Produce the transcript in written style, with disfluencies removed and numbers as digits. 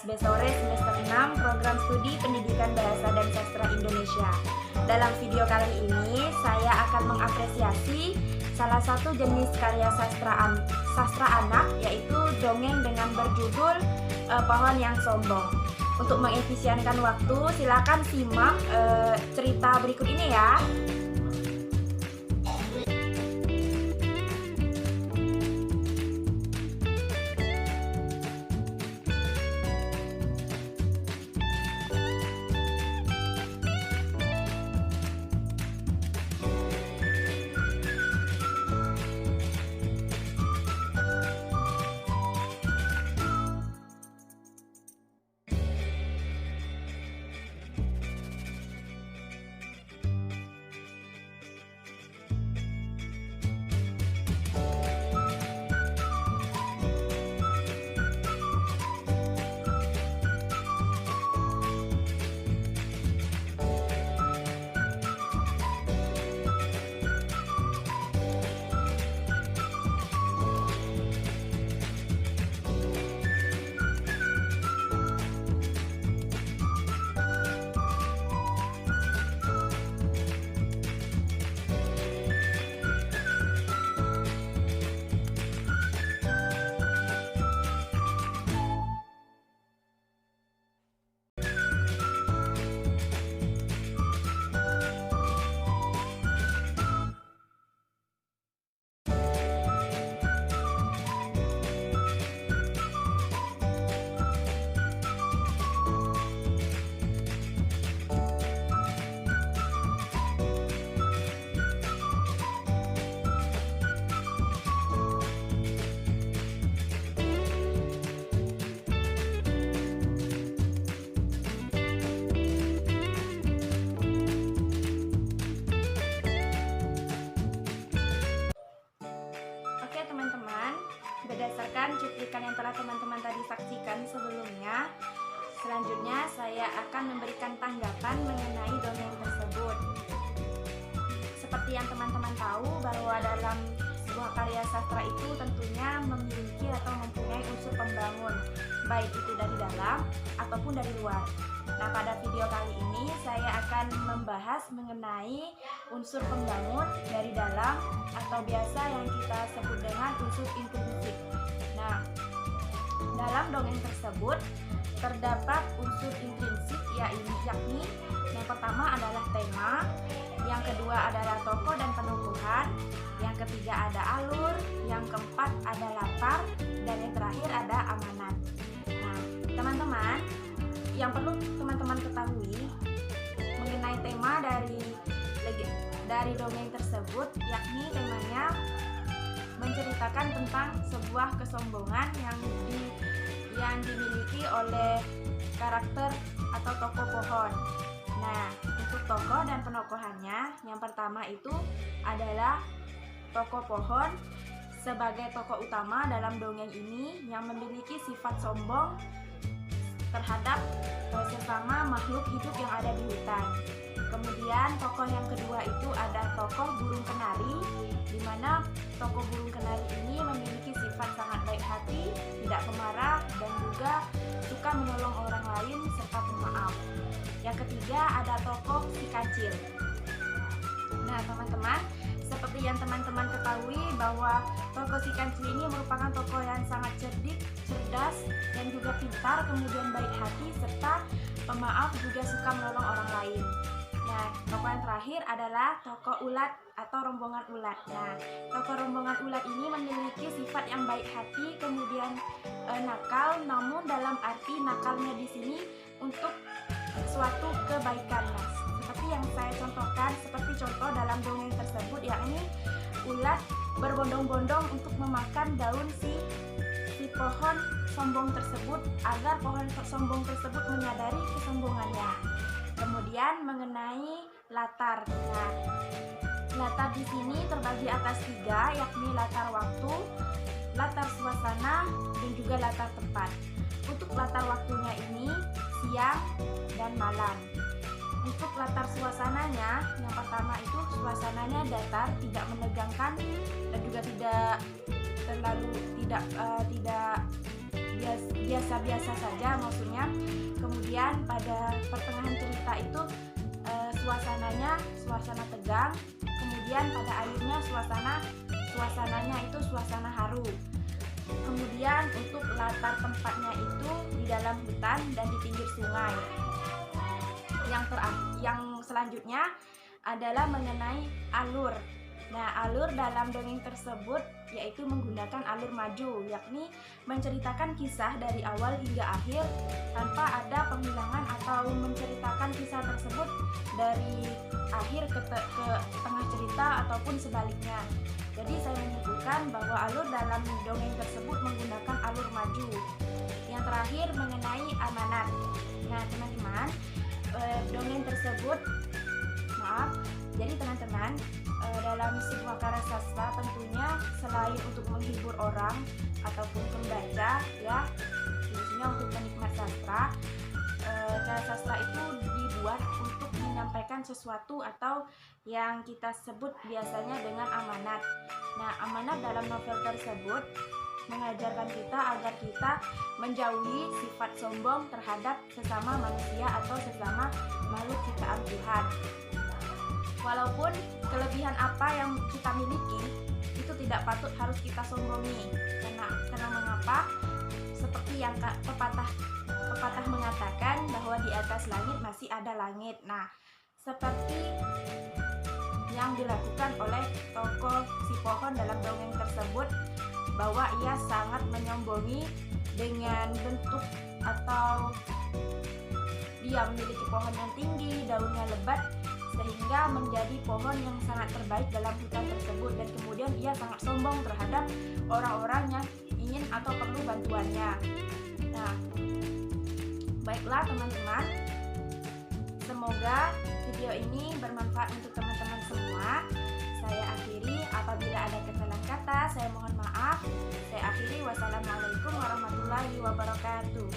kelas B sore semester 6 program studi Pendidikan Bahasa dan Sastra Indonesia. Dalam video kali ini saya akan mengapresiasi salah satu jenis karya sastra anak, yaitu dongeng dengan berjudul Pohon yang Sombong. Untuk mengefisienkan waktu, silakan simak cerita berikut ini ya. Berdasarkan cuplikan yang telah teman-teman tadi saksikan sebelumnya, selanjutnya saya akan memberikan tanggapan mengenai dongeng tersebut. Seperti yang teman-teman tahu bahwa dalam sebuah karya sastra itu tentunya memiliki atau mempunyai unsur pembangun, baik itu dari dalam ataupun dari luar. Nah, pada video kali ini saya akan membahas mengenai unsur pembangun dari dalam atau biasa yang kita sebut dengan unsur intrinsik. Nah, dalam dongeng tersebut terdapat unsur intrinsik yakni yang pertama adalah tema, yang kedua adalah tokoh dan penubuhan, yang ketiga ada alur, yang keempat ada latar, dan yang terakhir ada amanat. Nah, teman-teman, yang perlu teman-teman ketahui mengenai tema dari dongeng tersebut, yakni temanya menceritakan tentang sebuah kesombongan yang dimiliki oleh karakter atau tokoh pohon. Nah, untuk tokoh dan penokohannya, yang pertama itu adalah tokoh pohon sebagai tokoh utama dalam dongeng ini yang memiliki sifat sombong terhadap sesama makhluk hidup yang ada di hutan. Kemudian tokoh yang kedua itu ada tokoh burung kenari, di mana tokoh burung kenari ini memiliki sifat sangat baik hati, tidak pemarah, dan juga suka menolong orang lain serta pemaaf. Yang ketiga ada tokoh si kancil. Nah, teman-teman, seperti yang teman-teman ketahui bahwa tokoh si kancil ini merupakan tokoh yang sangat cerdik, cerdas, dan juga pintar, kemudian baik hati, serta pemaaf, juga suka menolong orang lain. Nah, tokoh yang terakhir adalah tokoh ulat atau rombongan ulat. Nah, tokoh rombongan ulat ini memiliki sifat yang baik hati, kemudian nakal, namun dalam arti nakalnya di sini untuk suatu kebaikan. Nah, seperti yang saya contohkan, seperti contoh dalam dongeng tersebut, yakni ulat berbondong-bondong untuk memakan daun si pohon sombong tersebut agar pohon sombong tersebut menyadari kesombongannya. Kemudian mengenai latar. Nah, latar di sini terbagi atas 3, yakni latar waktu, latar suasana, dan juga latar tempat. Untuk latar waktunya ini siang dan malam. Untuk latar suasananya, yang pertama itu suasananya datar, tidak menegangkan, dan juga tidak terlalu tidak biasa-biasa saja maksudnya. Kemudian pada pertengahan cerita itu suasananya suasana tegang, kemudian pada akhirnya suasananya itu suasana haru. Kemudian untuk latar tempatnya itu di dalam hutan dan di pinggir sungai. Yang selanjutnya adalah mengenai alur. Nah, alur dalam dongeng tersebut yaitu menggunakan alur maju, yakni menceritakan kisah dari awal hingga akhir tanpa ada penghilangan, atau menceritakan kisah tersebut dari akhir ke tengah cerita ataupun sebaliknya. Jadi saya menyimpulkan bahwa alur dalam dongeng tersebut menggunakan alur maju. Yang terakhir mengenai amanat. Nah, teman-teman, dongeng tersebut, jadi teman-teman, dalam sebuah karya sastra tentunya selain untuk menghibur orang ataupun pembaca, ya, khususnya untuk penikmat sastra, karya sastra itu dibuat untuk menyampaikan sesuatu atau yang kita sebut biasanya dengan amanat. Nah, amanat dalam novel tersebut mengajarkan kita agar kita menjauhi sifat sombong terhadap sesama manusia atau sesama makhluk ciptaan Tuhan. Walaupun kelebihan apa yang kita miliki itu tidak patut harus kita sombongi. Karena mengapa? Seperti yang pepatah mengatakan bahwa di atas langit masih ada langit. Nah, seperti yang dilakukan oleh tokoh si pohon dalam dongeng tersebut, bahwa ia sangat menyombongi dengan bentuk atau dia memiliki pohon yang tinggi, daunnya lebat, sehingga menjadi pohon yang sangat terbaik dalam hutan tersebut, dan kemudian ia sangat sombong terhadap orang-orang yang ingin atau perlu bantuannya. Nah, baiklah teman-teman, semoga video ini bermanfaat untuk teman-teman semua. Saya akhiri, apabila ada kesalahan kata saya mohon maaf. Saya akhiri, wassalamualaikum warahmatullahi wabarakatuh.